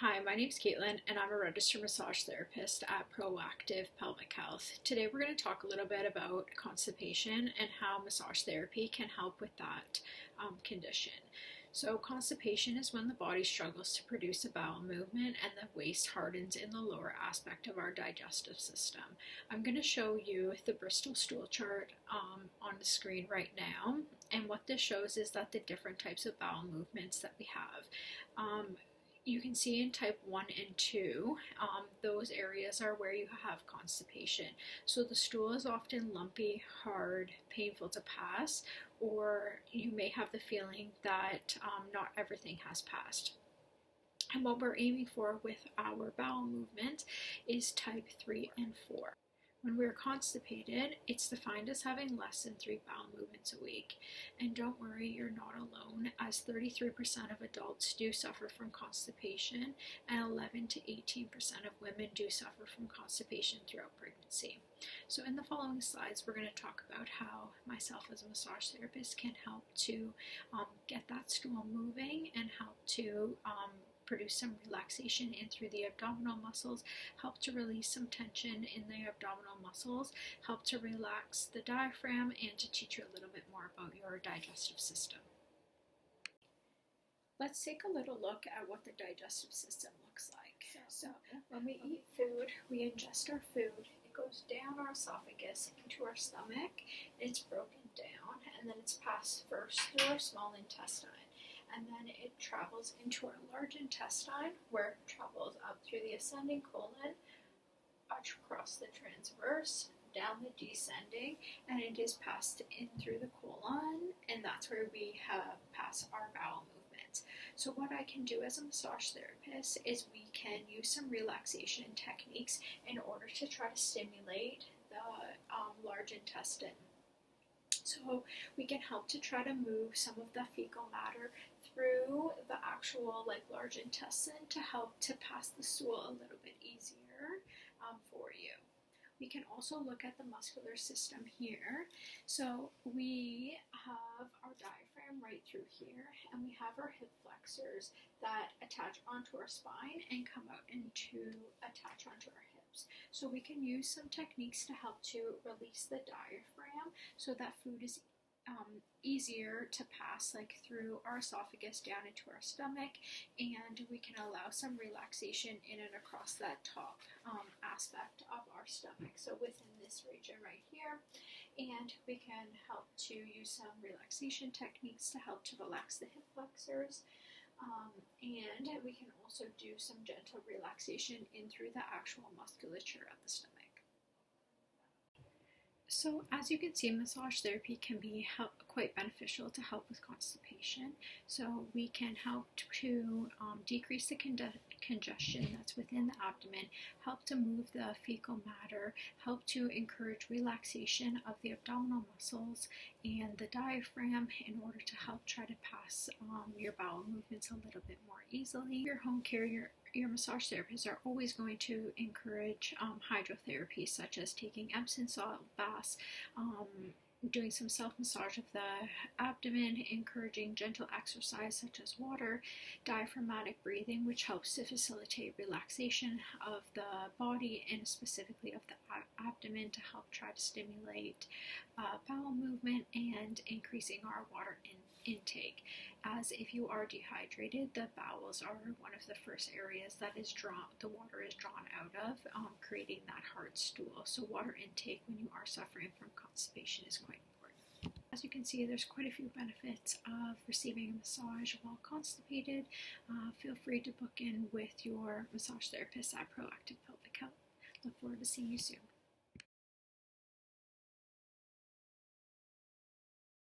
Hi, my name's Kaitlyn and I'm a registered massage therapist at Proactive Pelvic Health. Today we're going to talk a little bit about constipation and how massage therapy can help with that condition. So constipation is when the body struggles to produce a bowel movement and the waste hardens in the lower aspect of our digestive system. I'm going to show you the Bristol Stool Chart on the screen right now, and what this shows is that the different types of bowel movements that we have. You can see in type 1 and 2, those areas are where you have constipation. So the stool is often lumpy, hard, painful to pass, or you may have the feeling that not everything has passed. And what we're aiming for with our bowel movement is type 3 and 4. When we're constipated, it's defined as having less than 3 bowel movements a week. And don't worry, you're not alone, as 33% of adults do suffer from constipation, and 11 to 18% of women do suffer from constipation throughout pregnancy. So in the following slides, we're going to talk about how myself as a massage therapist can help to get that stool moving and help to produce some relaxation in through the abdominal muscles, help to release some tension in the abdominal muscles, help to relax the diaphragm, and to teach you a little bit more about your digestive system. Let's take a little look at what the digestive system looks like. So when we eat food, we ingest our food, it goes down our esophagus into our stomach, and it's broken down, and then it's passed first through our small intestine. And then it travels into our large intestine, where it travels up through the ascending colon, across the transverse, down the descending, and it is passed in through the colon, and that's where we pass our bowel movements. So what I can do as a massage therapist is we can use some relaxation techniques in order to try to stimulate the large intestine. So we can help to try to move some of the fecal matter through the actual large intestine to help to pass the stool a little bit easier for you. We can also look at the muscular system here. So we have our diaphragm right through here, and we have our hip flexors that attach onto our spine and come out and to attach onto our hips. So we can use some techniques to help to release the diaphragm so that food is easier to pass through our esophagus down into our stomach, and we can allow some relaxation in and across that top aspect of our stomach, so within this region right here. And we can help to use some relaxation techniques to help to relax the hip flexors, and we can also do some gentle relaxation in through the actual musculature of the stomach. So as you can see, massage therapy can be quite beneficial to help with constipation. So we can help to decrease the congestion that's within the abdomen, help to move the fecal matter, help to encourage relaxation of the abdominal muscles and the diaphragm in order to help try to pass your bowel movements a little bit more easily. Your home care, your massage therapists are always going to encourage hydrotherapy, such as taking Epsom salt baths, doing some self-massage of the abdomen, encouraging gentle exercise such as water, diaphragmatic breathing, which helps to facilitate relaxation of the body and specifically of the abdomen to help try to stimulate bowel movement and increasing our water intake. As if you are dehydrated, the bowels are one of the first areas that the water is drawn out of, creating that hard stool. So water intake when you are suffering from constipation is quite important. As you can see, there's quite a few benefits of receiving a massage while constipated. Feel free to book in with your massage therapist at Proactive Pelvic Health. Look forward to seeing you soon.